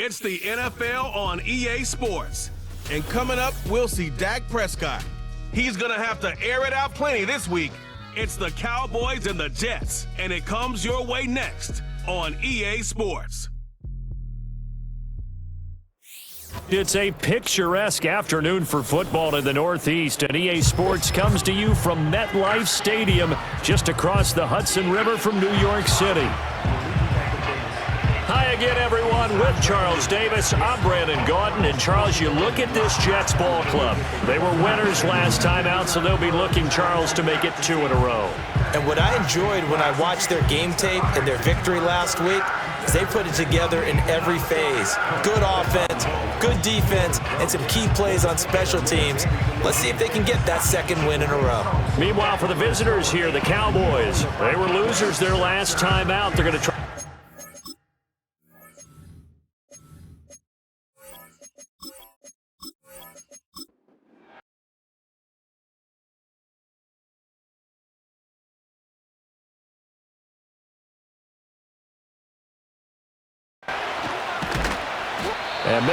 It's the NFL on EA Sports. And coming up, we'll see Dak Prescott. He's going to have to air it out plenty this week. It's the Cowboys and the Jets, and it comes your way next on EA Sports. It's a picturesque afternoon for football in the Northeast, and EA Sports comes to you from MetLife Stadium, just across the Hudson River from New York City. Hi again, everyone. With Charles Davis, I'm Brandon Gaudin. And Charles, you look at this Jets ball club. They were winners last time out, so they'll be looking, Charles, to make it 2 in a row. And what I enjoyed when I watched their game tape and their victory last week is they put it together in every phase. Good offense, good defense, and some key plays on special teams. Let's see if they can get that second win in a row. Meanwhile, for the visitors here, the Cowboys, they were losers their last time out. They're going to try. And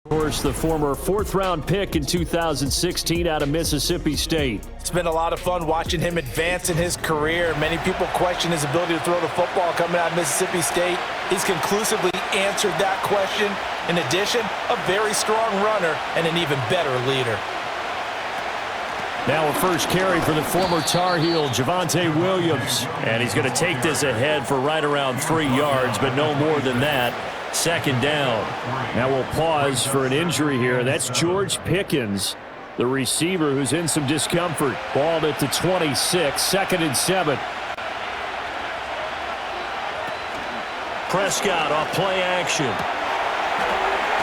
of course, the former 4th-round pick in 2016 out of Mississippi State. It's been a lot of fun watching him advance in his career. Many people question his ability to throw the football coming out of Mississippi State. He's conclusively answered that question. In addition, a very strong runner and an even better leader. Now a first carry for the former Tar Heel, Javonte Williams. And he's going to take this ahead for right around 3 yards, but no more than that. Second down. Now we'll pause for an injury here. That's George Pickens, the receiver who's in some discomfort. Balled at the 26, 2nd and 7. Prescott off play action.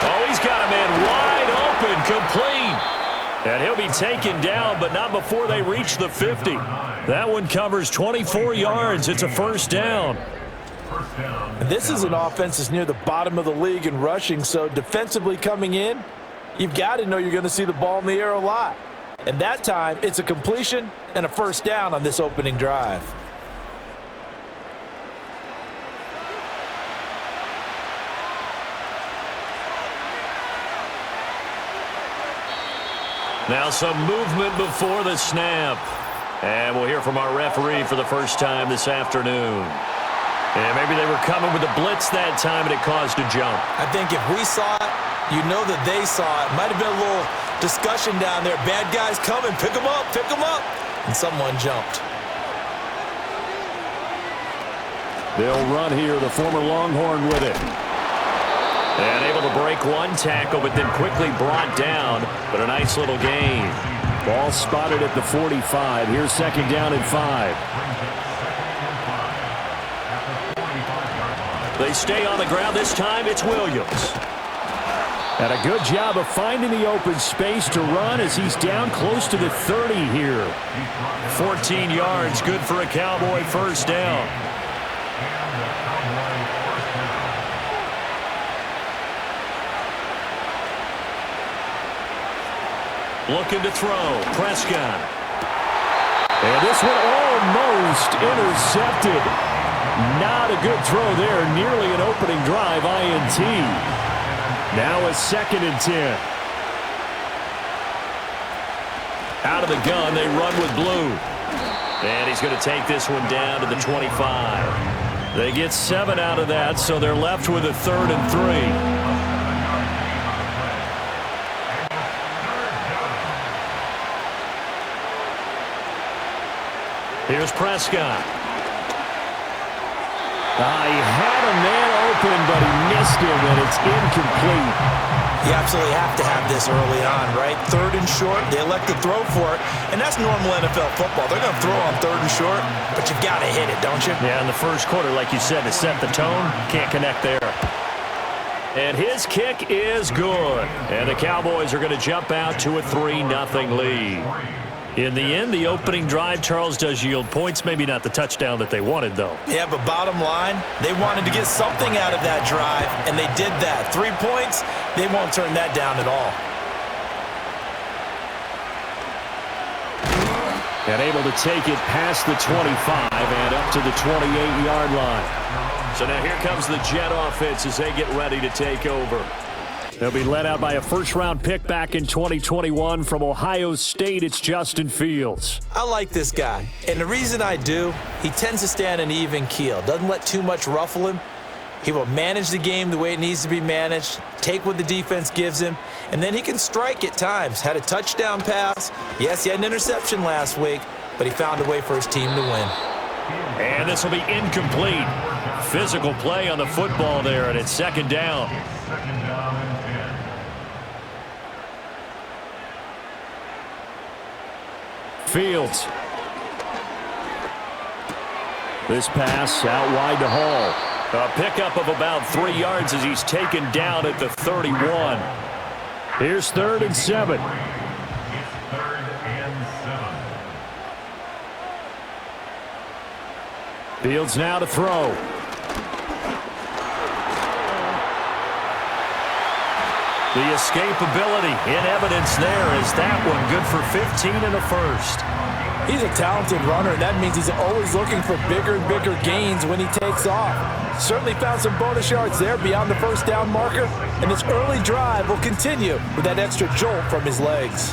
Oh, he's got a man wide open, complete. And he'll be taken down, but not before they reach the 50. That one covers 24 yards. It's a first down. This is an offense that's near the bottom of the league in rushing, so defensively coming in, you've got to know you're going to see the ball in the air a lot. And that time, it's a completion and a first down on this opening drive. Now some movement before the snap. And we'll hear from our referee for the first time this afternoon. And maybe they were coming with a blitz that time and it caused a jump. I think if we saw it, you know that they saw it. Might have been a little discussion down there. Bad guys coming. Pick them up. Pick them up. And someone jumped. They'll run here, the former Longhorn with it. And able to break one tackle, but then quickly brought down. But a nice little gain. Ball spotted at the 45. Here's second down and 5. They stay on the ground. This time it's Williams. And a good job of finding the open space to run as he's down close to the 30 here. 14 yards, good for a Cowboy first down. Looking to throw. Prescott. And this one almost intercepted. Not a good throw there. Nearly an opening drive INT. Now a 2nd and 10. Out of the gun, they run with blue. And he's going to take this one down to the 25. They get 7 out of that, so they're left with a 3rd and 3. Here's Prescott. He had a man open, but he missed him, and it's incomplete. You absolutely have to have this early on, right? 3rd and short, they elect to throw for it, and that's normal NFL football. They're going to throw on 3rd and short, but you've got to hit it, don't you? Yeah, in the first quarter, like you said, to set the tone, can't connect there. And his kick is good. And the Cowboys are going to jump out to a 3-0 lead. In the end, the opening drive, Charles, does yield points. Maybe not the touchdown that they wanted, though. Yeah, but bottom line, they wanted to get something out of that drive, and they did that. 3 points, they won't turn that down at all. And able to take it past the 25 and up to the 28-yard line. So now here comes the Jet offense as they get ready to take over. They'll be led out by a first-round pick back in 2021 from Ohio State. It's Justin Fields. I like this guy, and the reason I do, he tends to stay on an even keel. Doesn't let too much ruffle him. He will manage the game the way it needs to be managed, take what the defense gives him, and then he can strike at times. Had a touchdown pass. Yes, he had an interception last week, but he found a way for his team to win. And this will be incomplete. Physical play on the football there, and it's second down. Fields. This pass out wide to Hall. A pickup of about 3 yards as he's taken down at the 31. Here's 3rd and 7. Fields now to throw. The escapability in evidence there is that one good for 15 in the first. He's a talented runner, and that means he's always looking for bigger and bigger gains when he takes off. Certainly found some bonus yards there beyond the first down marker, and this early drive will continue with that extra jolt from his legs.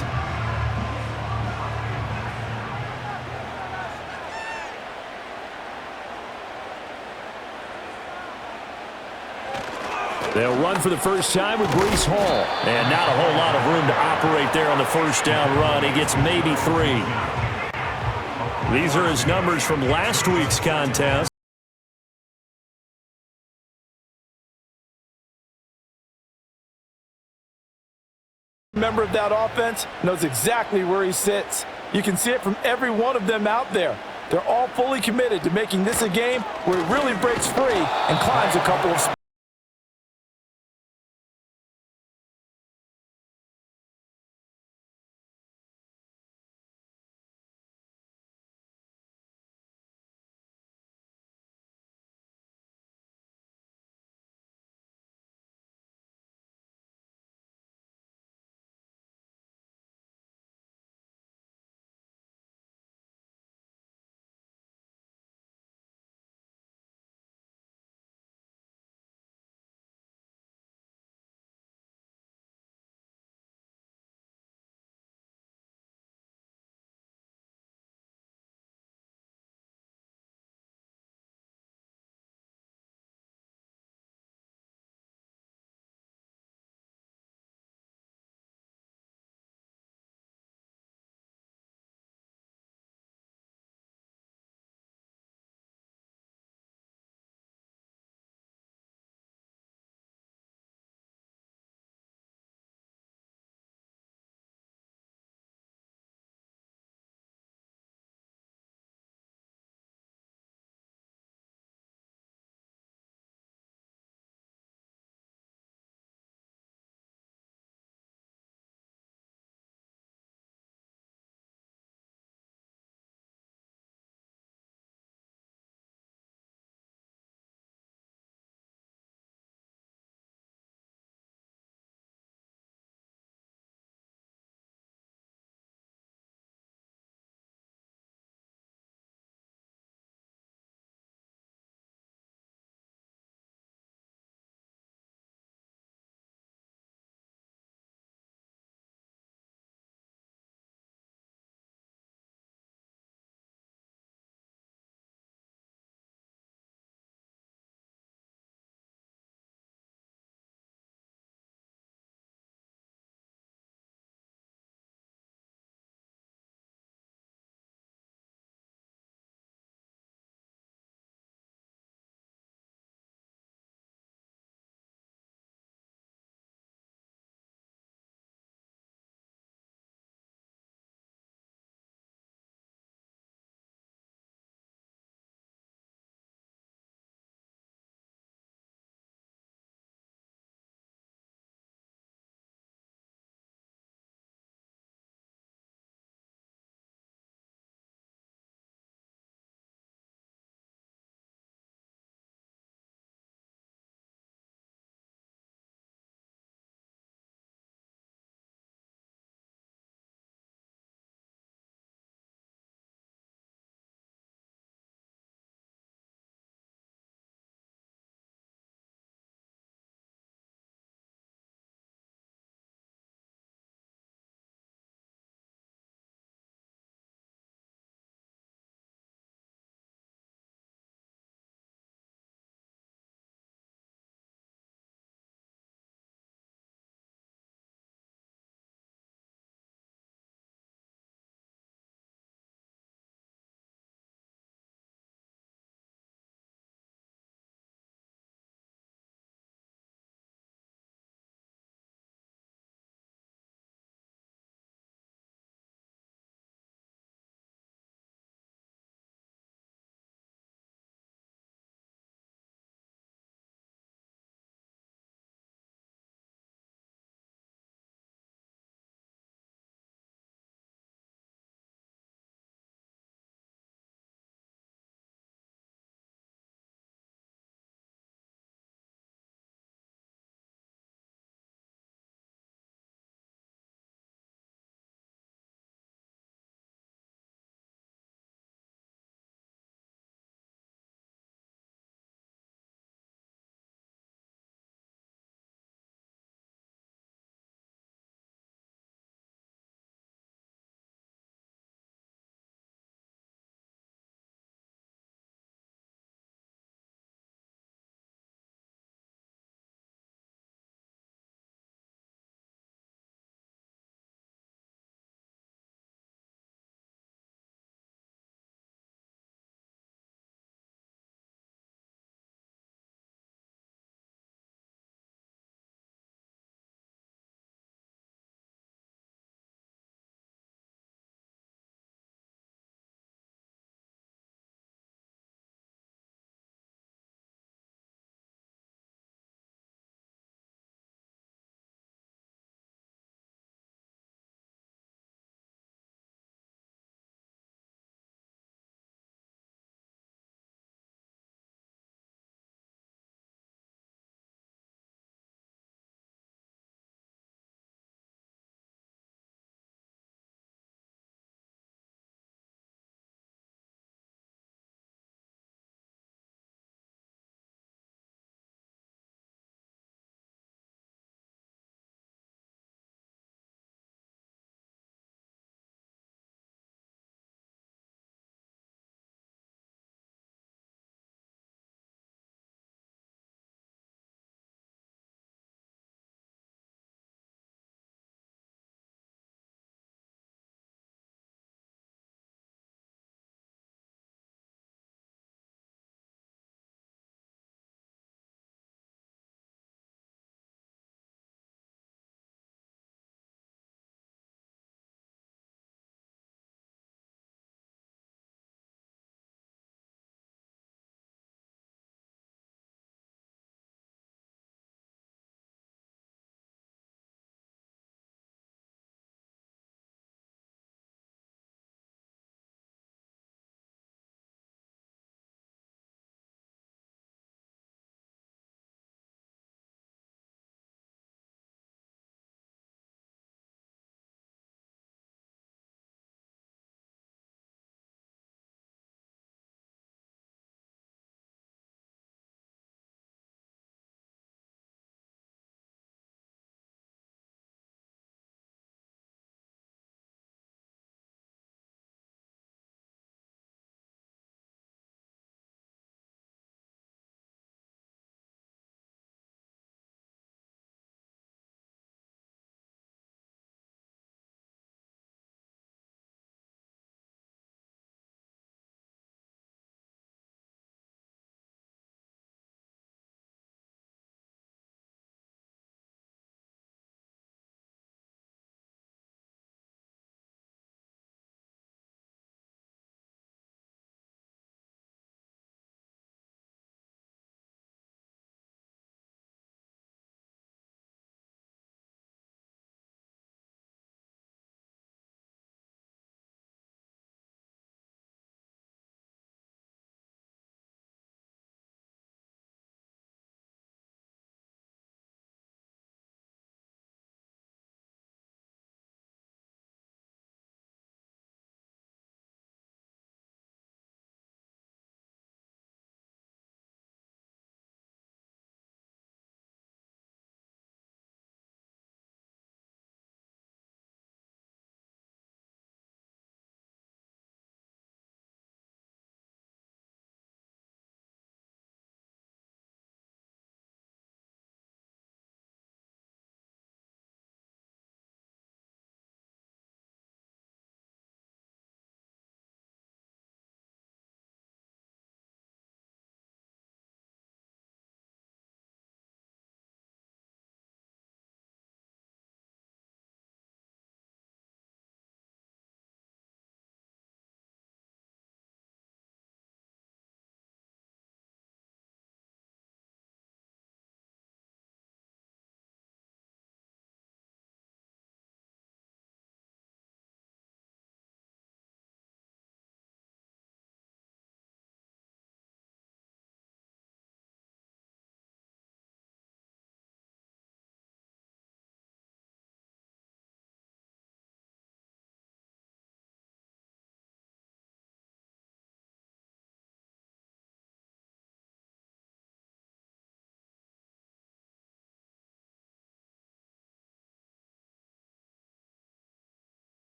They'll run for the first time with Breece Hall. And not a whole lot of room to operate there on the first down run. He gets maybe 3. These are his numbers from last week's contest. Member of that offense knows exactly where he sits. You can see it from every one of them out there. They're all fully committed to making this a game where he really breaks free and climbs a couple of spots.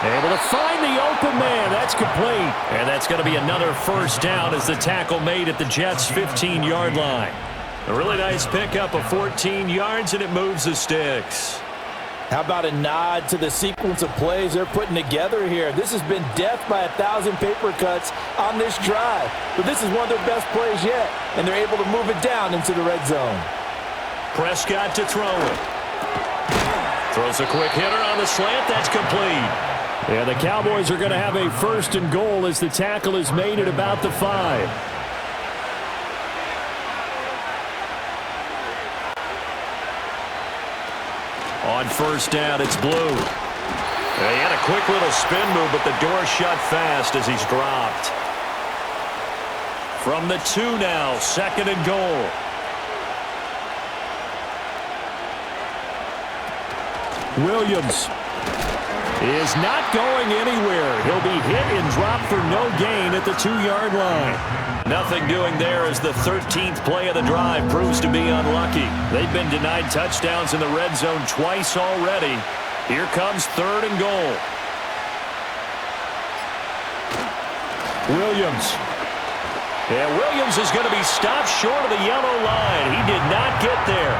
Able to find the open man. That's complete. And that's going to be another first down as the tackle made at the Jets' 15-yard line. A really nice pickup of 14 yards, and it moves the sticks. How about a nod to the sequence of plays they're putting together here? This has been death by 1,000 paper cuts on this drive. But this is one of their best plays yet, and they're able to move it down into the red zone. Prescott to throw it. Throws a quick hitter on the slant. That's complete. And the Cowboys are going to have a first and goal as the tackle is made at about the 5. On first down, it's Blue. He had a quick little spin move, but the door shut fast as he's dropped. From the 2 now, second and goal. Williams is not going anywhere. He'll be hit and dropped for no gain at the 2-yard line. Nothing doing there as the 13th play of the drive proves to be unlucky. They've been denied touchdowns in the red zone twice already. Here comes third and goal. Williams. Yeah, Williams is going to be stopped short of the yellow line. He did not get there.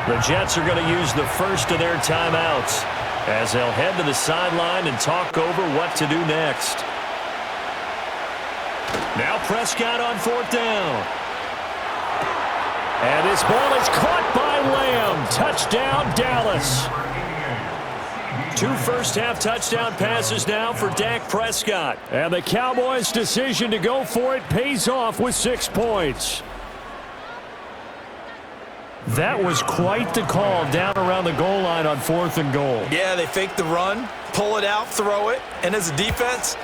The Jets are going to use the first of their timeouts as they'll head to the sideline and talk over what to do next. Now Prescott on fourth down. And this ball is caught by Lamb. Touchdown, Dallas. 2 first-half touchdown passes now for Dak Prescott. And the Cowboys' decision to go for it pays off with 6 points. That was quite the call down around the goal line on fourth and goal. Yeah, they fake the run, pull it out, throw it, and as a defense,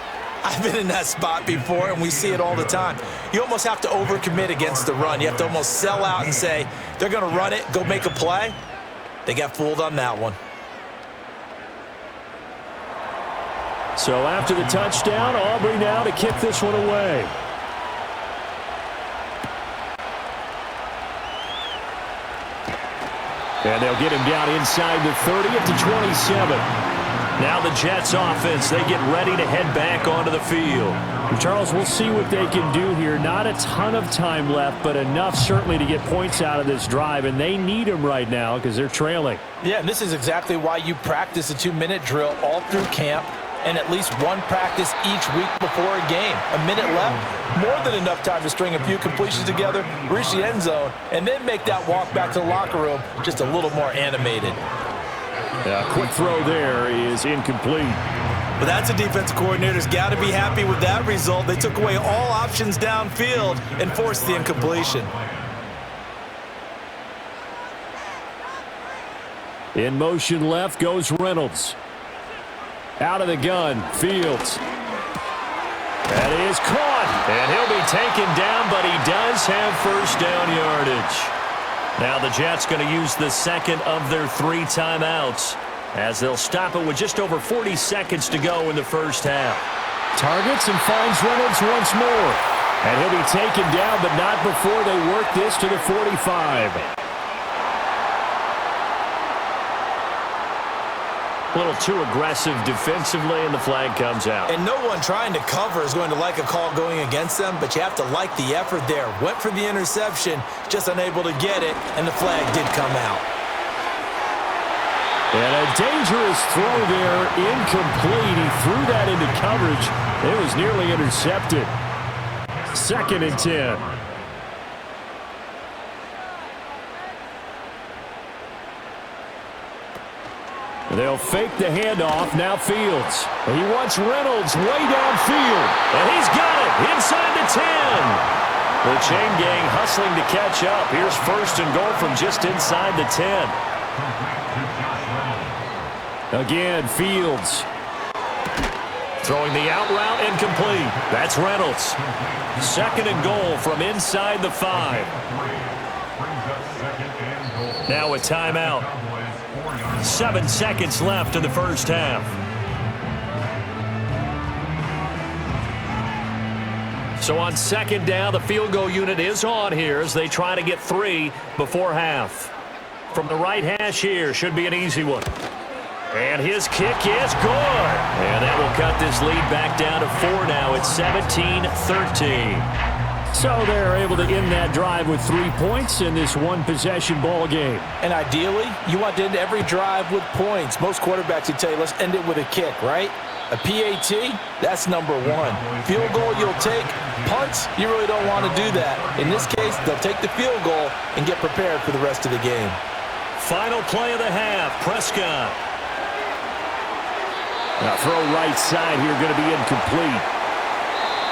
I've been in that spot before, and we see it all the time. You almost have to overcommit against the run. You have to almost sell out and say, they're going to run it, go make a play. They got fooled on that one. So after the touchdown, Aubrey now to kick this one away. And they'll get him down inside the 30 at the 27. Now the Jets offense, they get ready to head back onto the field. Charles, we'll see what they can do here. Not a ton of time left, but enough certainly to get points out of this drive, and they need them right now because they're trailing. Yeah, and this is exactly why you practice a 2-minute drill all through camp and at least one practice each week before a game. A minute left, more than enough time to string a few completions together, reach the end zone, and then make that walk back to the locker room just a little more animated. Quick throw there is incomplete. But that's a defense coordinator's got to be happy with that result. They took away all options downfield and forced the incompletion. In motion left goes Reynolds. Out of the gun, Fields. That is caught, and he'll be taken down, but he does have first down yardage. Now the Jets going to use the second of their 3 timeouts as they'll stop it with just over 40 seconds to go in the first half. Targets and finds Reynolds once more. And he'll be taken down, but not before they work this to the 45. A little too aggressive defensively, and the flag comes out. And no one trying to cover is going to like a call going against them, but you have to like the effort there. Went for the interception, just unable to get it, and the flag did come out. And a dangerous throw there, incomplete. He threw that into coverage. It was nearly intercepted. 2nd and 10. They'll fake the handoff. Now Fields. He wants Reynolds way downfield. And he's got it inside the 10. The chain gang hustling to catch up. Here's first and goal from just inside the 10. Again, Fields. Throwing the out route incomplete. That's Reynolds. 2nd and goal from inside the 5. Now a timeout. 7 seconds left in the first half. So on 2nd down, the field goal unit is on here as they try to get 3 before half. From the right hash here, should be an easy one. And his kick is good. And that will cut this lead back down to 4 now. It's 17-13. So they're able to end that drive with 3 points in this one-possession ball game. And ideally, you want to end every drive with points. Most quarterbacks would tell you, let's end it with a kick, right? A PAT, that's number one. Field goal you'll take. Punts, you really don't want to do that. In this case, they'll take the field goal and get prepared for the rest of the game. Final play of the half, Prescott. Now throw right side here, going to be incomplete.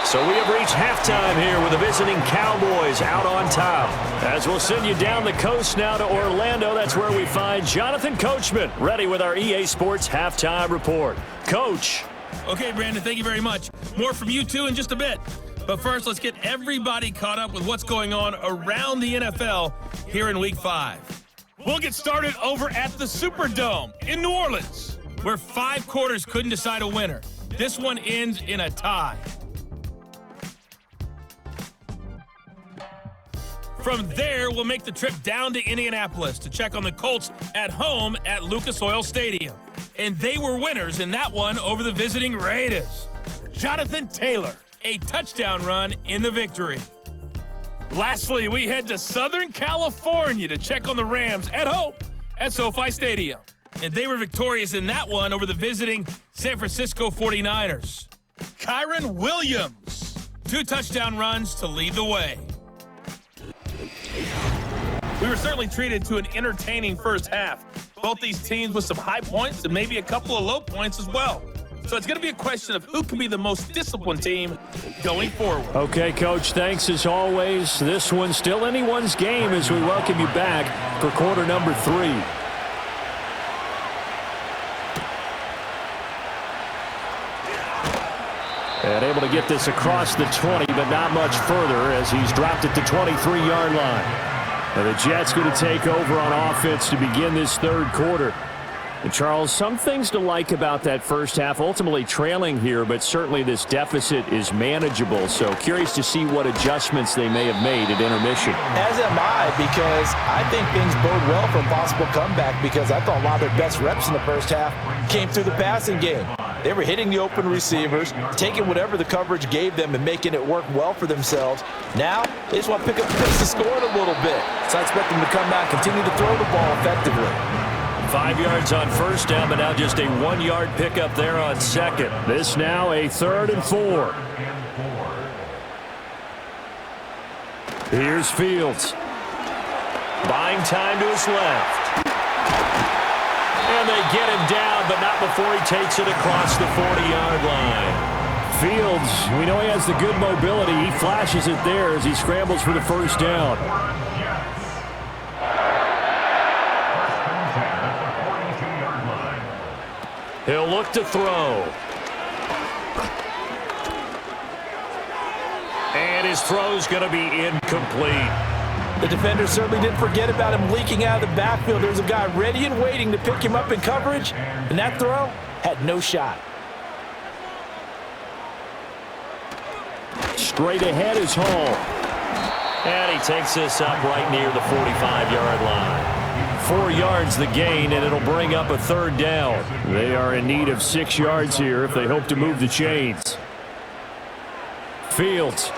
So we have reached halftime here with the visiting Cowboys out on top. As we'll send you down the coast now to Orlando, that's where we find Jonathan Coachman, ready with our EA Sports Halftime Report. Coach. Okay, Brandon, thank you very much. More from you two in just a bit. But first, let's get everybody caught up with what's going on around the NFL here in Week 5. We'll get started over at the Superdome in New Orleans, where 5 quarters couldn't decide a winner. This one ends in a tie. From there, we'll make the trip down to Indianapolis to check on the Colts at home at Lucas Oil Stadium. And they were winners in that one over the visiting Raiders. Jonathan Taylor, a touchdown run in the victory. Lastly, we head to Southern California to check on the Rams at home at SoFi Stadium. And they were victorious in that one over the visiting San Francisco 49ers. Kyron Williams, 2 touchdown runs to lead the way. We were certainly treated to an entertaining first half. Both these teams with some high points and maybe a couple of low points as well. So it's going to be a question of who can be the most disciplined team going forward. Okay, Coach, thanks as always. This one's still anyone's game as we welcome you back for quarter number 3. And able to get this across the 20, but not much further as he's dropped it to 23-yard line. And the Jets going to take over on offense to begin this third quarter. And Charles, some things to like about that first half, ultimately trailing here, but certainly this deficit is manageable. So curious to see what adjustments they may have made at intermission. As am I, because I think things bode well for a possible comeback, because I thought a lot of their best reps in the first half came through the passing game. They were hitting the open receivers, taking whatever the coverage gave them and making it work well for themselves. Now, they just want to pick up the pace of scoring a little bit. So I expect them to come back, continue to throw the ball effectively. 5 yards on first down, but now just a 1-yard pickup there on second. This now a 3rd and 4. Here's Fields. Buying time to his left. And they get him down, but not before he takes it across the 40-yard line. Fields, we know he has the good mobility. He flashes it there as he scrambles for the first down. He'll look to throw. And his throw's going to be incomplete. The defender certainly didn't forget about him leaking out of the backfield. There's a guy ready and waiting to pick him up in coverage, and that throw had no shot. Straight ahead is Hall. And he takes this up right near the 45-yard line. 4 yards the gain, and it'll bring up a 3rd down. They are in need of 6 yards here if they hope to move the chains. Fields.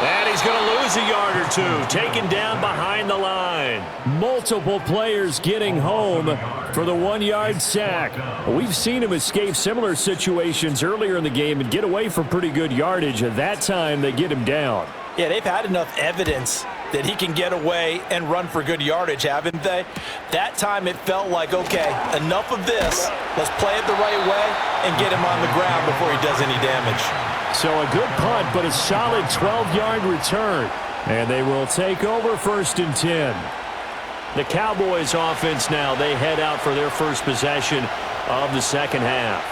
And he's going to lose a yard or 2, taken down behind the line. Multiple players getting home for the 1-yard sack. We've seen him escape similar situations earlier in the game and get away from pretty good yardage. At that time, they get him down. Yeah, they've had enough evidence that he can get away and run for good yardage, haven't they? That time it felt like, okay, enough of this. Let's play it the right way and get him on the ground before he does any damage. So a good punt, but a solid 12-yard return. And they will take over 1st and 10. The Cowboys offense now, they head out for their first possession of the second half.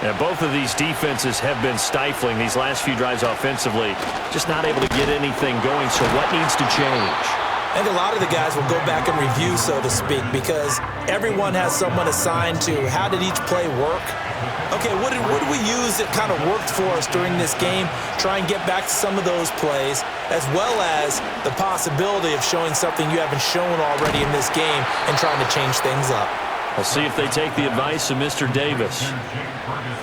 And both of these defenses have been stifling these last few drives offensively. Just not able to get anything going, so what needs to change? I think a lot of the guys will go back and review, so to speak, because everyone has someone assigned to how did each play work, Okay, what did we use that kind of worked for us during this game? Try and get back to some of those plays, as well as the possibility of showing something you haven't shown already in this game and trying to change things up. We'll see if they take the advice of Mr. Davis.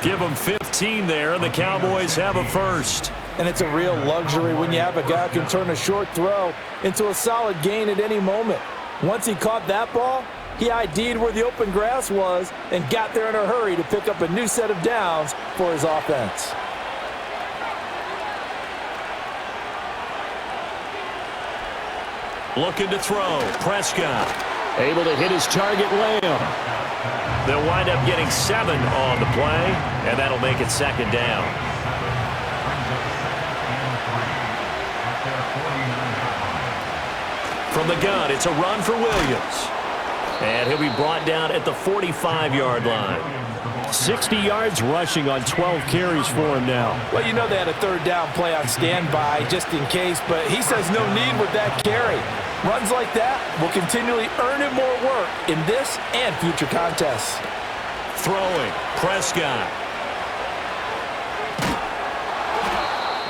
Give them 15 there, and the Cowboys have a first. And it's a real luxury when you have a guy who can turn a short throw into a solid gain at any moment. Once he caught that ball, he ID'd where the open grass was and got there in a hurry to pick up a new set of downs for his offense. Looking to throw. Prescott able to hit his target, Lamb. They'll wind up getting 7 on the play, and that'll make it second down. From the gun, it's a run for Williams. And he'll be brought down at the 45-yard line. 60 yards rushing on 12 carries for him now. Well, you know they had a third down play on standby just in case, but he says no need with that carry. Runs like that will continually earn him more work in this and future contests. Throwing, Prescott.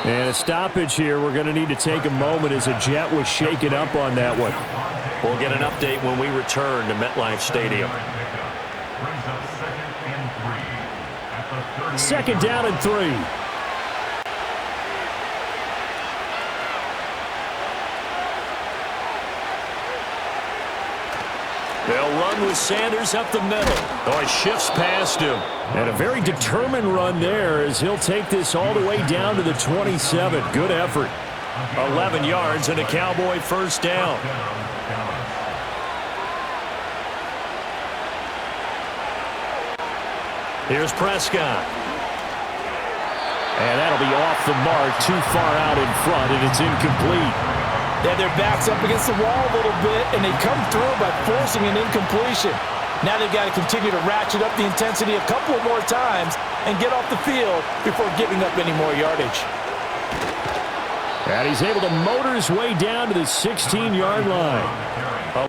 And a stoppage here. We're going to need to take a moment as a jet was shaken up on that one. We'll get an update when we return to MetLife Stadium. Second down and 3. They'll run with Sanders up the middle. Oh, he shifts past him. And a very determined run there as he'll take this all the way down to the 27. Good effort. 11 yards and a Cowboy first down. Here's Prescott. And that'll be off the mark, too far out in front, and it's incomplete. They had their backs up against the wall a little bit, and they come through by forcing an incompletion. Now they've got to continue to ratchet up the intensity a couple of more times and get off the field before giving up any more yardage. And he's able to motor his way down to the 16-yard line.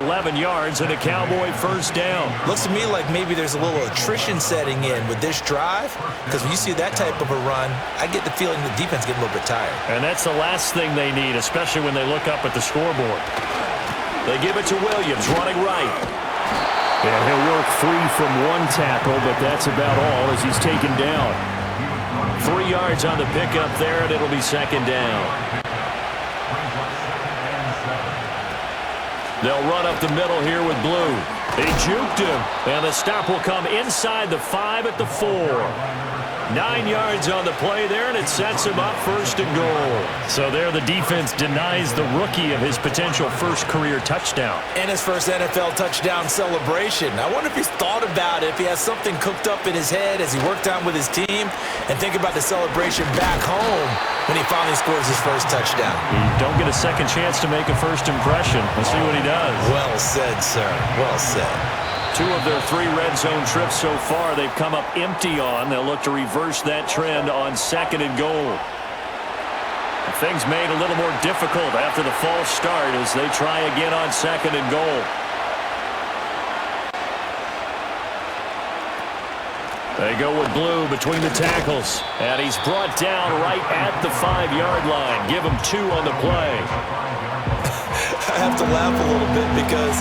11 yards and a Cowboy first down. Looks to me like maybe there's a little attrition setting in with this drive, because when you see that type of a run, I get the feeling the defense getting a little bit tired. And that's the last thing they need, especially when they look up at the scoreboard. They give it to Williams, running right. And he'll work free from one tackle, but that's about all as he's taken down. 3 yards on the pickup there, and it'll be second down. They'll run up the middle here with Blue. He juked him, and the stop will come inside the 5 at the 4. 9 yards on the play there, and it sets him up first and goal. So there the defense denies the rookie of his potential first career touchdown. And his first NFL touchdown celebration. I wonder if he's thought about it, if he has something cooked up in his head as he worked on with his team, and think about the celebration back home when he finally scores his first touchdown. You don't get a second chance to make a first impression. Let's see what he does. Well said, sir. Well said. 2 of their 3 red zone trips so far they've come up empty on. They'll look to reverse that trend on second and goal. Things made a little more difficult after the false start as they try again on second and goal. They go with Blue between the tackles. And he's brought down right at the 5-yard line. Give him 2 on the play. I have to laugh a little bit because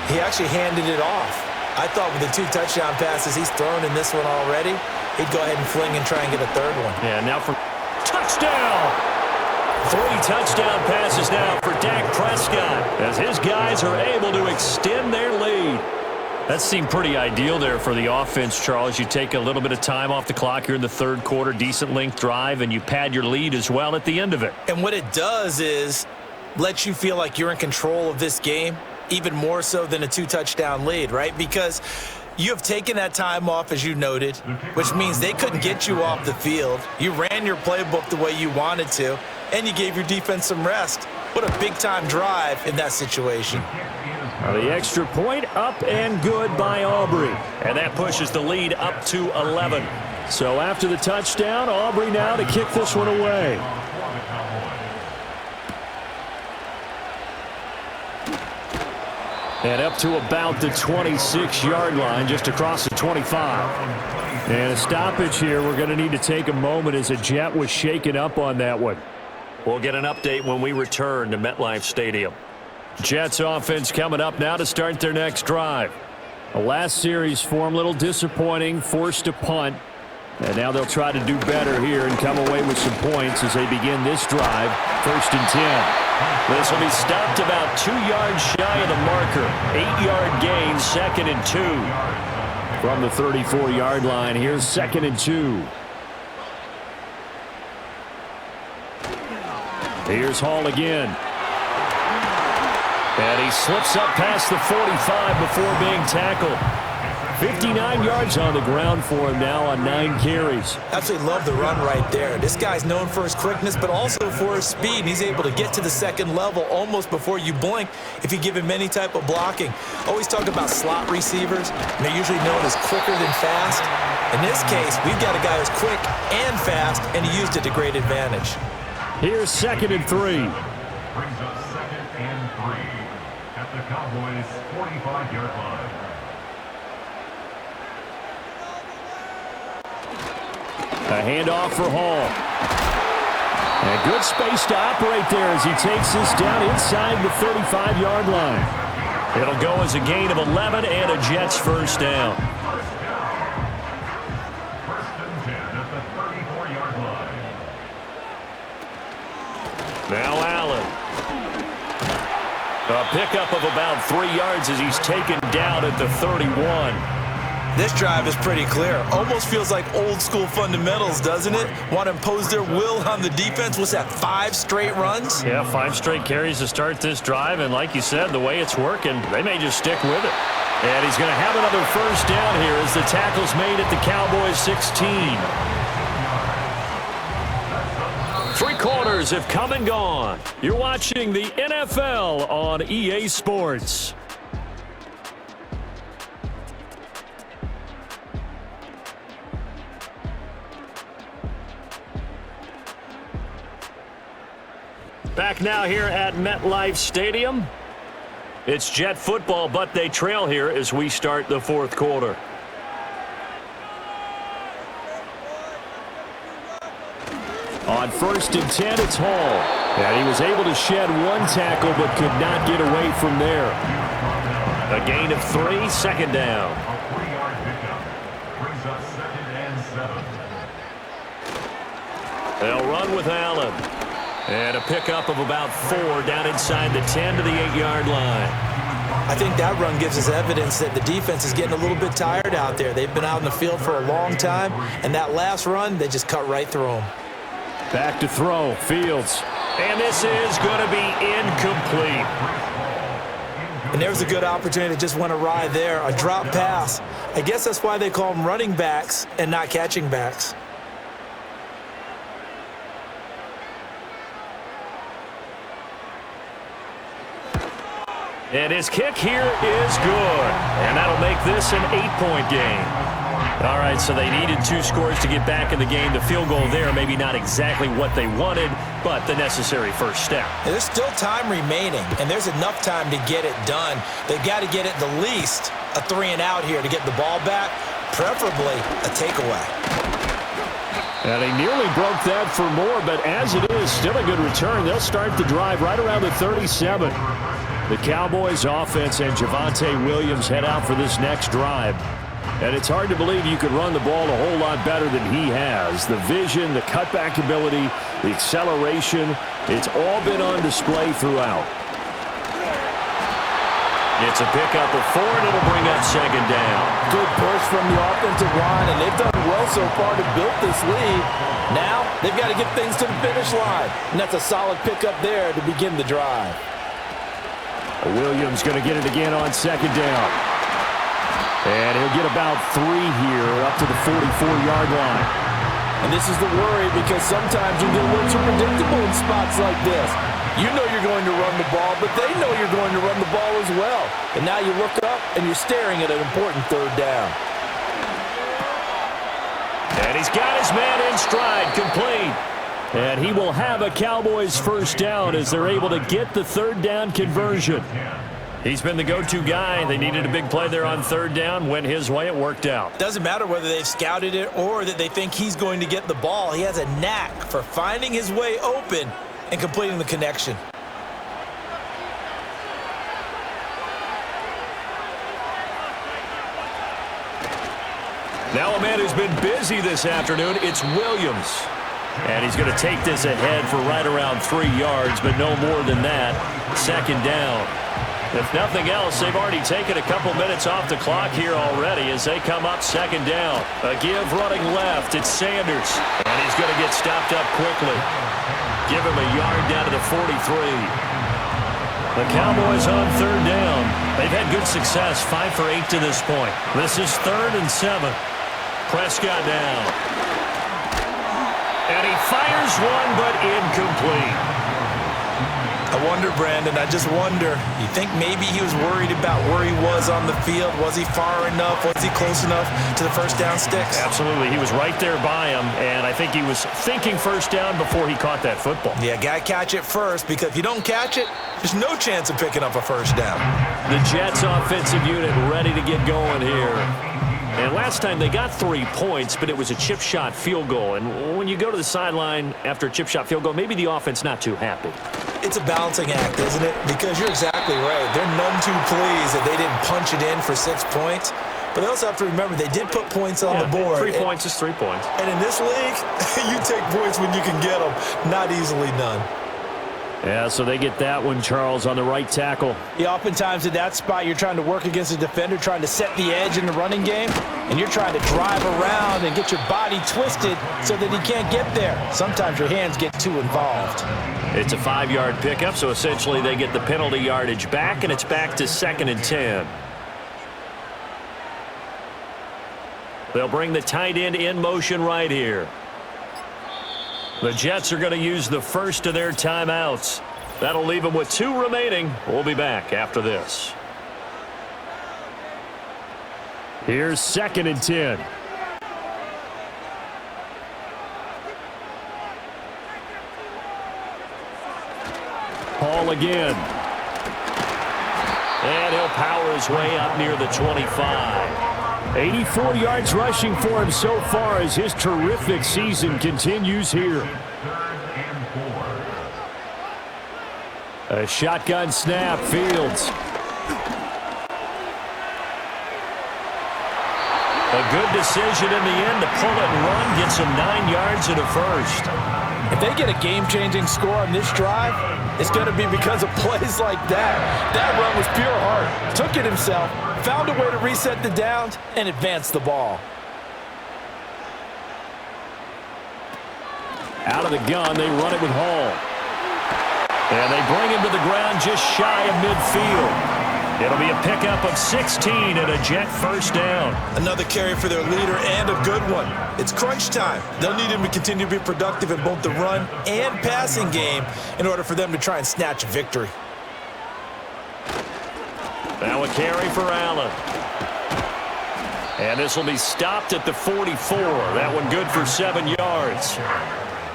he actually handed it off. I thought with the 2 touchdown passes he's thrown in this one already, he'd go ahead and fling and try and get a third one. Yeah, now for touchdown! 3 touchdown passes now for Dak Prescott as his guys are able to extend their lead. That seemed pretty ideal there for the offense, Charles. You take a little bit of time off the clock here in the third quarter, decent length drive, and you pad your lead as well at the end of it. And what it does is let you feel like you're in control of this game, even more so than a 2-touchdown lead, right? Because you have taken that time off, as you noted, which means they couldn't get you off the field. You ran your playbook the way you wanted to, and you gave your defense some rest. What a big-time drive in that situation. The extra point up and good by Aubrey. And that pushes the lead up to 11. So after the touchdown, Aubrey now to kick this one away. And up to about the 26-yard line, just across the 25. And a stoppage here. We're going to need to take a moment as a Jet was shaken up on that one. We'll get an update when we return to MetLife Stadium. Jets offense coming up now to start their next drive. The last series for them, a little disappointing, forced a punt. And now they'll try to do better here and come away with some points as they begin this drive. 1st and 10. This will be stopped about 2 yards shy of the marker. 8-yard gain, 2nd and 2. From the 34-yard line, here's 2nd and 2. Here's Hall again. And he slips up past the 45 before being tackled. 59 yards on the ground for him now on 9 carries. Absolutely love the run right there. This guy's known for his quickness, but also for his speed. He's able to get to the second level almost before you blink if you give him any type of blocking. Always talk about slot receivers, and they're usually known as quicker than fast. In this case, we've got a guy who's quick and fast, and he used it to great advantage. Here's 2nd and 3. Brings us 2nd and 3 at the Cowboys' 45-yard line. A handoff for Hall. And good space to operate there as he takes this down inside the 35-yard line. It'll go as a gain of 11 and a Jets first down. 1st and 10 at the 34-yard line. Now Allen. A pickup of about 3 yards as he's taken down at the 31. This drive is pretty clear. Almost feels like old school fundamentals, doesn't it? Want to impose their will on the defense. What's that, 5 straight runs? Yeah, 5 straight carries to start this drive. And like you said, the way it's working, they may just stick with it. And he's going to have another first down here as the tackle's made at the Cowboys 16. 3 quarters have come and gone. You're watching the NFL on EA Sports. Back now here at MetLife Stadium. It's Jet football, but they trail here as we start the 4th quarter. On 1st and 10, it's Hall. And he was able to shed 1 tackle, but could not get away from there. A gain of 3, 2nd down. A 3-yard pickup brings us 2nd and 7. They'll run with Allen. And a pickup of about 4 down inside the 10 to the 8-yard line. I think that run gives us evidence that the defense is getting a little bit tired out there. They've been out in the field for a long time, and that last run, they just cut right through them. Back to throw, Fields. And this is going to be incomplete. And there's a good opportunity that just went awry there, a drop pass. I guess that's why they call them running backs and not catching backs. And his kick here is good. And that'll make this an 8-point game. All right, so they needed 2 scores to get back in the game. The field goal there, maybe not exactly what they wanted, but the necessary first step. And there's still time remaining, and there's enough time to get it done. They've got to get at the least a 3-and-out here to get the ball back, preferably a takeaway. And they nearly broke that for more, but as it is, still a good return. They'll start the drive right around the 37. The Cowboys offense and Javonte Williams head out for this next drive. And it's hard to believe you could run the ball a whole lot better than he has. The vision, the cutback ability, the acceleration, it's all been on display throughout. It's a pickup of 4, and it'll bring up 2nd down. Good push from the offensive line, and they've done well so far to build this lead. Now they've got to get things to the finish line, and that's a solid pickup there to begin the drive. Williams going to get it again on 2nd down. And he'll get about 3 here up to the 44-yard line. And this is the worry because sometimes you get a little too predictable in spots like this. You know you're going to run the ball, but they know you're going to run the ball as well. And now you look up and you're staring at an important 3rd down. And he's got his man in stride, complete. And he will have a Cowboys first down as they're able to get the 3rd down conversion. He's been the go-to guy. They needed a big play there on third down. Went his way. It worked out. Doesn't matter whether they've scouted it or that they think he's going to get the ball. He has a knack for finding his way open and completing the connection. Now a man who's been busy this afternoon, it's Williams. And he's going to take this ahead for right around 3 yards, but no more than that. Second down. If nothing else, they've already taken a couple minutes off the clock here already as they come up second down. A give running left. It's Sanders. And he's going to get stopped up quickly. Give him a yard down to the 43. The Cowboys on third down. They've had good success, 5 for 8 to this point. This is 3rd and 7. Prescott down. And he fires one, but incomplete. I wonder, Brandon, I just wonder, you think maybe he was worried about where he was on the field? Was he far enough? Was he close enough to the first down sticks? Absolutely. He was right there by him, and I think he was thinking first down before he caught that football. Yeah, got to catch it first, because if you don't catch it, there's no chance of picking up a first down. The Jets offensive unit ready to get going here. And last time they got 3 points, but it was a chip shot field goal. And when you go to the sideline after a chip shot field goal, maybe the offense not too happy. It's a balancing act, isn't it? Because you're exactly right. They're none too pleased that they didn't punch it in for 6 points. But they also have to remember they did put points on the board. 3 points is 3 points. And in this league, you take points when you can get them. Not easily done. Yeah, so they get that one, Charles, on the right tackle. Yeah, oftentimes in that spot, you're trying to work against a defender, trying to set the edge in the running game, and you're trying to drive around and get your body twisted so that he can't get there. Sometimes your hands get too involved. It's a 5-yard pickup, so essentially they get the penalty yardage back, and it's back to 2nd and 10. They'll bring the tight end in motion right here. The Jets are going to use the first of their timeouts. That'll leave them with 2 remaining. We'll be back after this. Here's 2nd and 10. Hall again. And he'll power his way up near the 25. 84 yards rushing for him so far as his terrific season continues here. A shotgun snap, Fields. A good decision in the end to pull it and run, gets him 9 yards and a first. If they get a game-changing score on this drive, it's going to be because of plays like that. That run was pure heart. Took it himself, found a way to reset the downs, and advance the ball. Out of the gun, they run it with Hall. And they bring him to the ground just shy of midfield. It'll be a pickup of 16 and a Jet first down. Another carry for their leader and a good one. It's crunch time. They'll need him to continue to be productive in both the run and passing game in order for them to try and snatch a victory. Now a carry for Allen. And this will be stopped at the 44. That one good for 7 yards.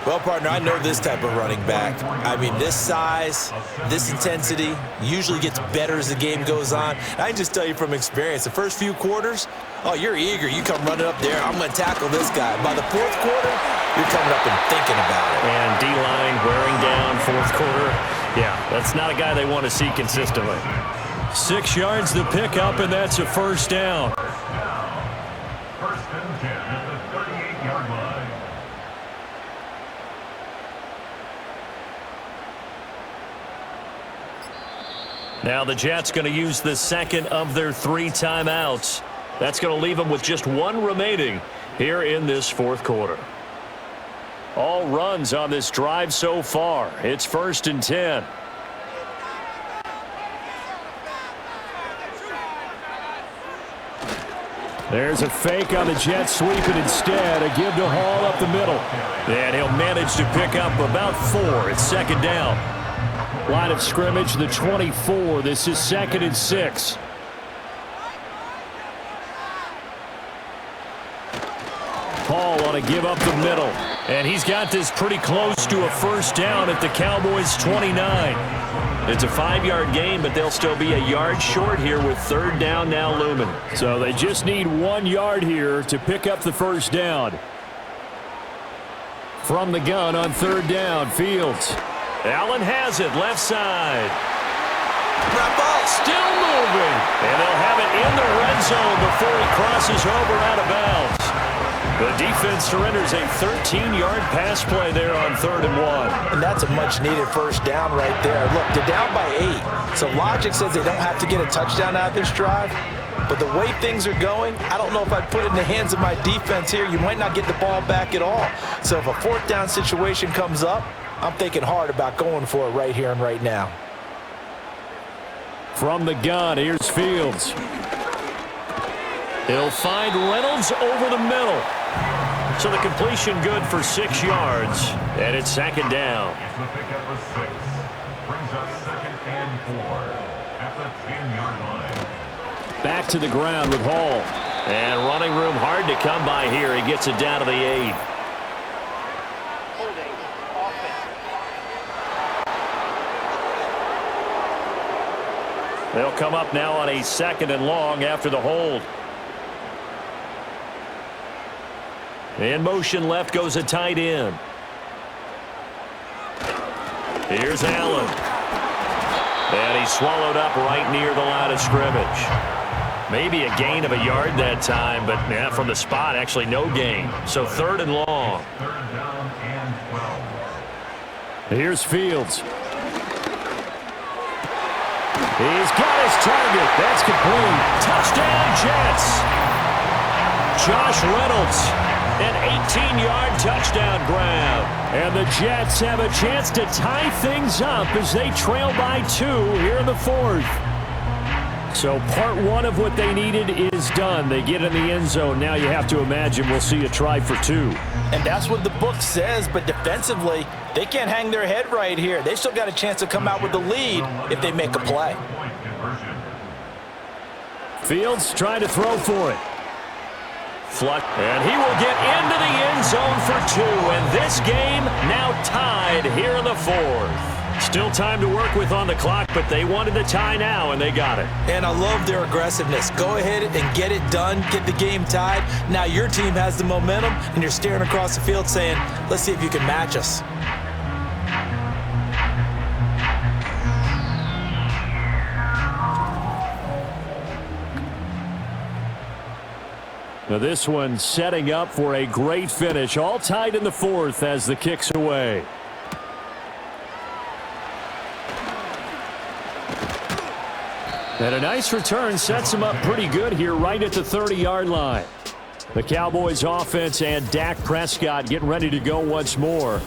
Well, partner, I know this type of running back. I mean, this size, this intensity usually gets better as the game goes on. I can just tell you from experience, the first few quarters, oh, you're eager. You come running up there. I'm going to tackle this guy. By the 4th quarter, you're coming up and thinking about it. And D-line wearing down 4th quarter. Yeah, that's not a guy they want to see consistently. 6 yards the pickup, and that's a first down. First and 10 at the 38-yard line. Now the Jets going to use the second of their 3 timeouts. That's going to leave them with just 1 remaining here in this 4th quarter. All runs on this drive so far. It's 1st and 10. There's a fake on the Jets sweeping instead. A give to Hall up the middle. And he'll manage to pick up about 4. It's 2nd down. Line of scrimmage, the 24. This is 2nd and 6. Hall on a give up the middle. And he's got this pretty close to a first down at the Cowboys' 29. It's a 5-yard gain, but they'll still be a yard short here with third down now looming. So they just need 1 yard here to pick up the first down. From the gun on third down, Fields. Allen has it, left side. Still moving. And they'll have it in the red zone before he crosses over out of bounds. The defense surrenders a 13-yard pass play there on 3rd and 1. And that's a much-needed first down right there. Look, they're down by 8. So logic says they don't have to get a touchdown out of this drive. But the way things are going, I don't know if I'd put it in the hands of my defense here. You might not get the ball back at all. So if a 4th down situation comes up, I'm thinking hard about going for it right here and right now. From the gun, here's Fields. He'll find Reynolds over the middle. So the completion good for 6 yards. And it's 2nd down. The pickup of 6 brings up 2nd and 4 at the 10-yard line. Back to the ground with Hall. And running room hard to come by here. He gets it down to the 8. They'll come up now on a 2nd and long after the hold. In motion left goes a tight end. Here's Allen. And he's swallowed up right near the line of scrimmage. Maybe a gain of a yard that time, but yeah, from the spot, actually no gain. So 3rd and long. 3rd down and 12. Here's Fields. He's got his target. That's complete. Touchdown, Jets. Josh Reynolds, an 18-yard touchdown grab. And the Jets have a chance to tie things up as they trail by 2 here in the 4th. So part 1 of what they needed is done. They get in the end zone. Now you have to imagine we'll see a try for 2. And that's what the book says, but defensively, they can't hang their head right here. They still got a chance to come out with the lead if they make a play. Fields trying to throw for it. Fluck, and he will get into the end zone for 2. And this game now tied here in the 4th. Still time to work with on the clock, but they wanted the tie now, and they got it. And I love their aggressiveness. Go ahead and get it done, get the game tied. Now your team has the momentum, and you're staring across the field saying, let's see if you can match us. Now this one setting up for a great finish. All tied in the 4th as the kick's away. And a nice return sets them up pretty good here right at the 30-yard line. The Cowboys offense and Dak Prescott getting ready to go once more.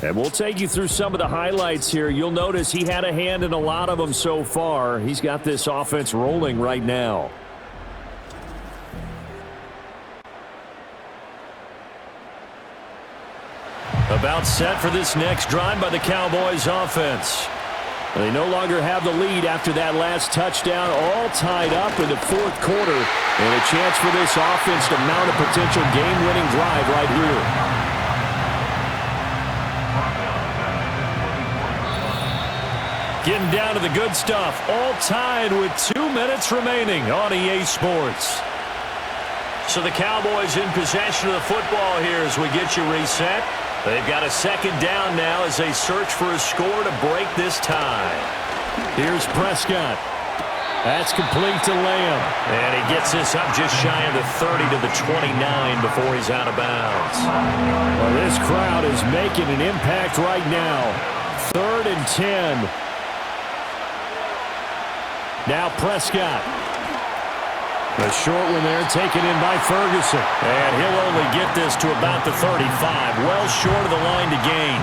And we'll take you through some of the highlights here. You'll notice he had a hand in a lot of them so far. He's got this offense rolling right now. About set for this next drive by the Cowboys offense. They no longer have the lead after that last touchdown, all tied up in the 4th quarter. And a chance for this offense to mount a potential game-winning drive right here. Getting down to the good stuff, all tied with 2 minutes remaining on EA Sports. So the Cowboys in possession of the football here as we get you reset. They've got a 2nd down now as they search for a score to break this tie. Here's Prescott. That's complete to Lamb. And he gets this up just shy of the 30 to the 29 before he's out of bounds. Well, this crowd is making an impact right now. 3rd and 10. Now Prescott. The short one there taken in by Ferguson. And he'll only get this to about the 35. Well short of the line to gain.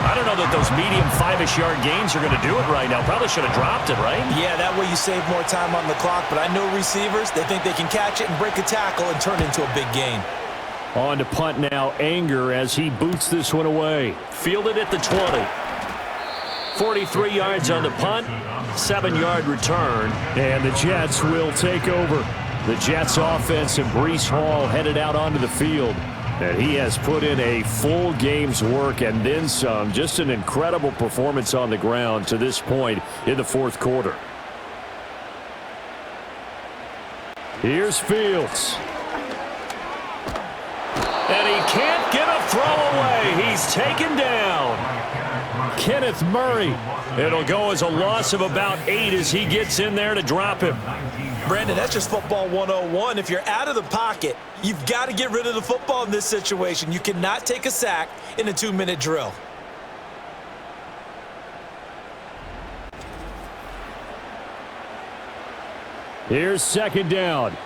I don't know that those medium 5-ish yard gains are going to do it right now. Probably should have dropped it, right? Yeah, that way you save more time on the clock. But I know receivers, they think they can catch it and break a tackle and turn it into a big gain. On to punt now, Anger as he boots this one away. Fielded at the 20. 43 yards on the punt, 7-yard return. And the Jets will take over. The Jets offense and Breece Hall headed out onto the field. And he has put in a full game's work and then some. Just an incredible performance on the ground to this point in the fourth quarter. Here's Fields. And he can't get a throw away. He's taken down. Kenneth Murray. It'll go as a loss of about 8 as he gets in there to drop him. Brandon, that's just football 101. If you're out of the pocket, you've got to get rid of the football in this situation. You cannot take a sack in a 2-minute drill. Here's second down.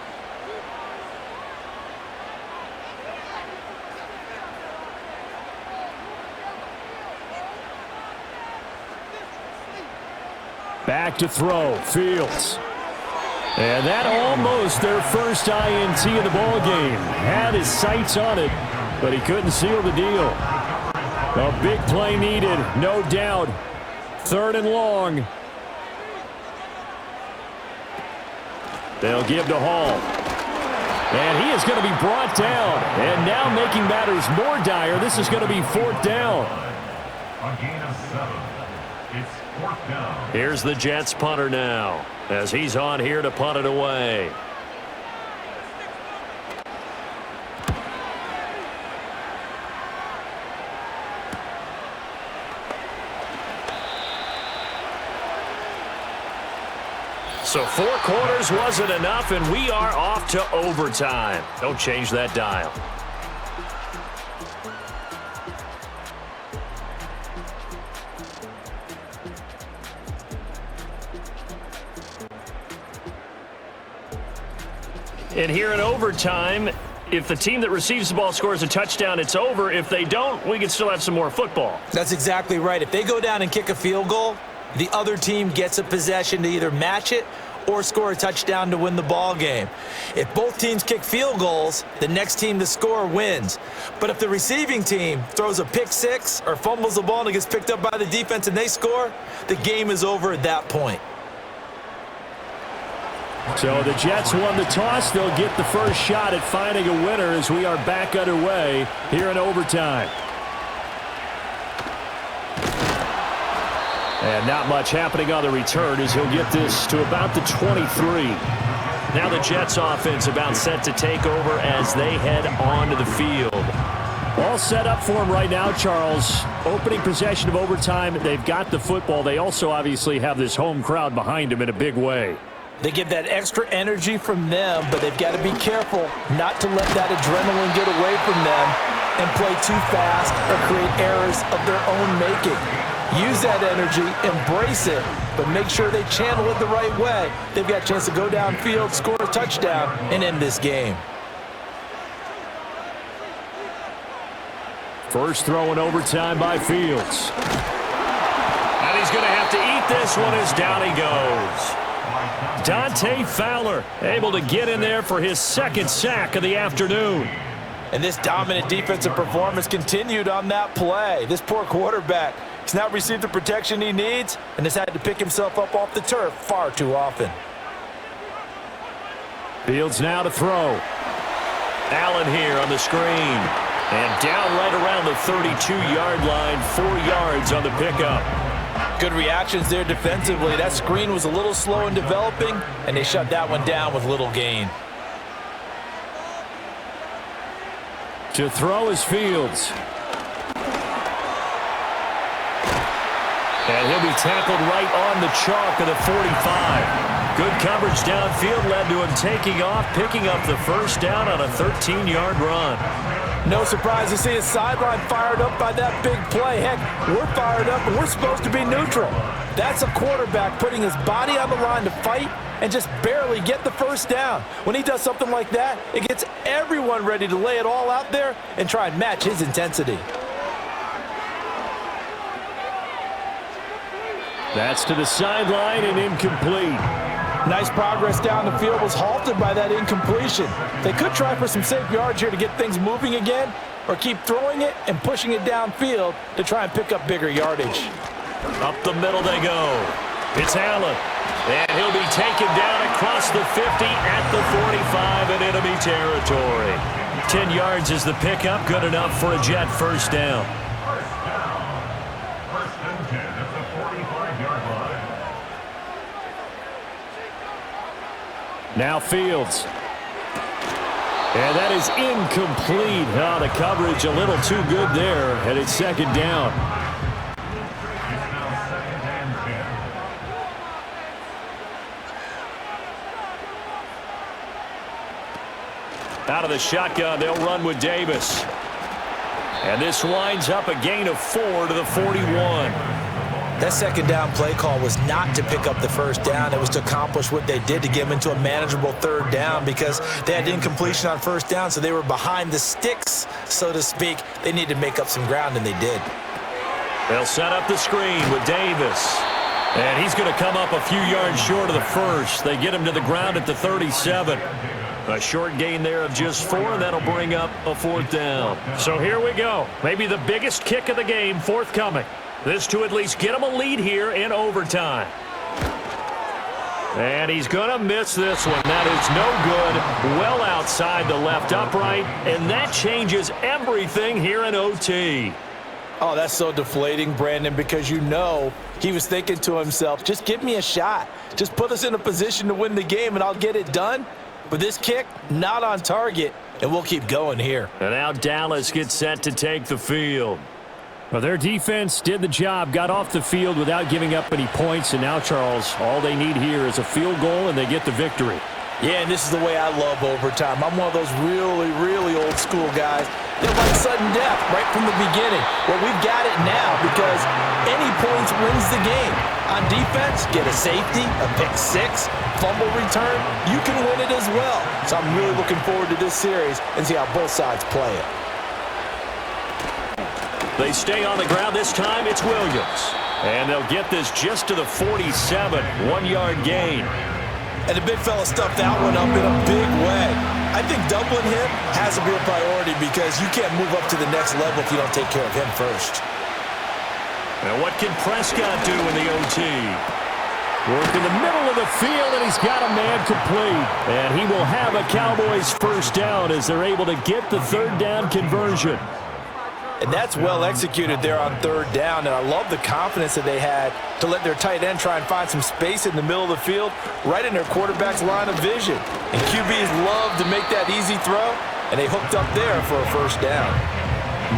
Back to throw, Fields. And that almost their first INT of the ball game. Had his sights on it, but he couldn't seal the deal. A big play needed, no doubt. 3rd and long. They'll give to Hall. And he is going to be brought down. And now making matters more dire, this is going to be 4th down. A gain of 7. It's 4th down. Here's the Jets punter now, as he's on here to punt it away. So 4 quarters wasn't enough, and we are off to overtime. Don't change that dial. And here in overtime, if the team that receives the ball scores a touchdown, it's over. If they don't, we can still have some more football. That's exactly right. If they go down and kick a field goal, the other team gets a possession to either match it or score a touchdown to win the ball game. If both teams kick field goals, the next team to score wins. But if the receiving team throws a pick six or fumbles the ball and it gets picked up by the defense and they score, the game is over at that point. So the Jets won the toss. They'll get the first shot at finding a winner as we are back underway here in overtime. And not much happening on the return as he'll get this to about the 23. Now the Jets offense about set to take over as they head onto the field. All set up for him right now, Charles. Opening possession of overtime. They've got the football. They also obviously have this home crowd behind them in a big way. They get that extra energy from them, but they've got to be careful not to let that adrenaline get away from them and play too fast or create errors of their own making. Use that energy, embrace it, but make sure they channel it the right way. They've got a chance to go downfield, score a touchdown, and end this game. First throw in overtime by Fields. And he's going to have to eat this one as down he goes. Dante Fowler able to get in there for his second sack of the afternoon. And this dominant defensive performance continued on that play. This poor quarterback, he's not received the protection he needs and has had to pick himself up off the turf far too often. Fields now to throw. Allen here on the screen. And down right around the 32-yard line, 4 yards on the pickup. Good reactions there defensively. That screen was a little slow in developing, and they shut that one down with little gain. To throw is Fields. And he'll be tackled right on the chalk of the 45. Good coverage downfield led to him taking off, picking up the first down on a 13-yard run. No surprise to see his sideline fired up by that big play. Heck, we're fired up, and we're supposed to be neutral. That's a quarterback putting his body on the line to fight and just barely get the first down. When he does something like that, it gets everyone ready to lay it all out there and try and match his intensity. That's to the sideline and incomplete. Nice progress down the field was halted by that incompletion. They could try for some safe yards here to get things moving again, or keep throwing it and pushing it downfield to try and pick up bigger yardage. Up the middle they go. It's Allen. And he'll be taken down across the 50 at the 45 in enemy territory. 10 yards is the pickup, good enough for a Jet first down. First and 10 at the 45-yard line. Now Fields. And that is incomplete. Oh, the coverage a little too good there, and it's second down. It's now second and 10. Out of the shotgun, they'll run with Davis. And this winds up a gain of 4 to the 41. That second down play call was not to pick up the first down. It was to accomplish what they did, to get them into a manageable third down, because they had incompletion on first down, so they were behind the sticks, so to speak. They needed to make up some ground, and they did. They'll set up the screen with Davis. And he's going to come up a few yards short of the first. They get him to the ground at the 37. A short gain there of just 4, and that'll bring up a fourth down. So here we go. Maybe the biggest kick of the game forthcoming. This to at least get him a lead here in overtime. And he's going to miss this one. That is no good. Well outside the left upright, and that changes everything here in OT. Oh, that's so deflating, Brandon, because you know he was thinking to himself, just give me a shot. Just put us in a position to win the game, and I'll get it done. But this kick, not on target, and we'll keep going here. And now Dallas gets set to take the field. Well, their defense did the job, got off the field without giving up any points, and now, Charles, all they need here is a field goal, and they get the victory. Yeah, and this is the way I love overtime. I'm one of those really, really old school guys. They're like sudden death right from the beginning. Well, we've got it now because any points wins the game. On defense, get a safety, a pick six, fumble return, you can win it as well. So I'm really looking forward to this series and see how both sides play it. They stay on the ground. This time it's Williams. And they'll get this just to the 47, 1-yard gain. And the big fella stuffed that one up in a big way. I think doubling him has to be a priority because you can't move up to the next level if you don't take care of him first. And what can Prescott do in the OT? Work in the middle of the field, and he's got a man complete. And he will have a Cowboys first down as they're able to get the third down conversion. And that's well executed there on third down. And I love the confidence that they had to let their tight end try and find some space in the middle of the field, right in their quarterback's line of vision. And QBs love to make that easy throw, and they hooked up there for a first down.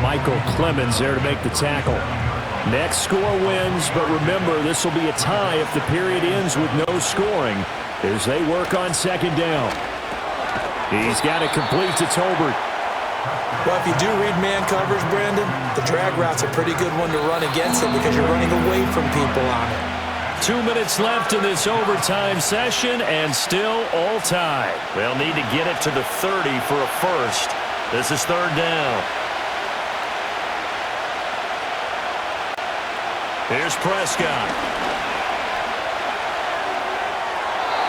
Michael Clemens there to make the tackle. Next score wins, but remember, this will be a tie if the period ends with no scoring as they work on second down. He's got it complete to Tolbert. Well, if you do read man coverage, Brandon, the drag route's a pretty good one to run against it because you're running away from people on it. 2 minutes left in this overtime session, and still all tied. They'll need to get it to the 30 for a first. This is third down. Here's Prescott.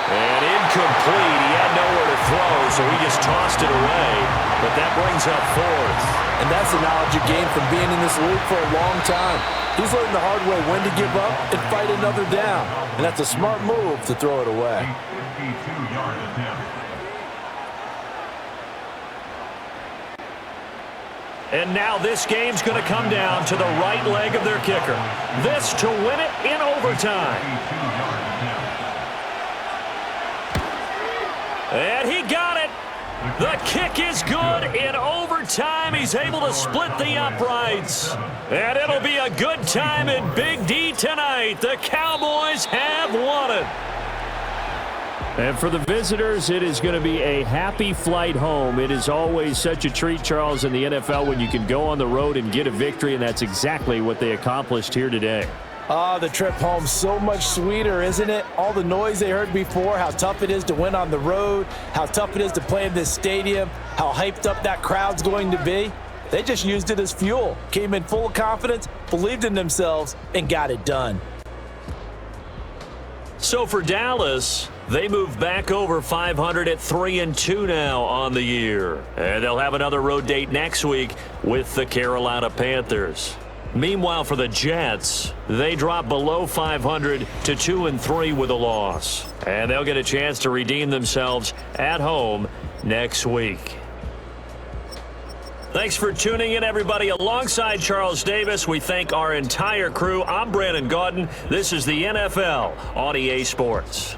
And incomplete. He had nowhere to throw, so he just tossed it away. But that brings up fourth. And that's the knowledge you gain from being in this league for a long time. He's learned the hard way when to give up and fight another down. And that's a smart move to throw it away. 52-yard attempt. And now this game's going to come down to the right leg of their kicker. This to win it in overtime. 52-yard attempt. And he got it. The kick is good in overtime. He's able to split the uprights. And it'll be a good time in Big D tonight. The Cowboys have won it. And for the visitors, it is going to be a happy flight home. It is always such a treat, Charles, in the NFL when you can go on the road and get a victory, and that's exactly what they accomplished here today. The trip home so much sweeter, isn't it? All the noise they heard before, how tough it is to win on the road, how tough it is to play in this stadium, how hyped up that crowd's going to be. They just used it as fuel, came in full of confidence, believed in themselves, and got it done. So for Dallas, they move back over 500 at 3-2 now on the year. And they'll have another road date next week with the Carolina Panthers. Meanwhile, for the Jets, they drop below 500 to 2-3 with a loss. And they'll get a chance to redeem themselves at home next week. Thanks for tuning in, everybody. Alongside Charles Davis, we thank our entire crew. I'm Brandon Gaudin. This is the NFL on EA Sports.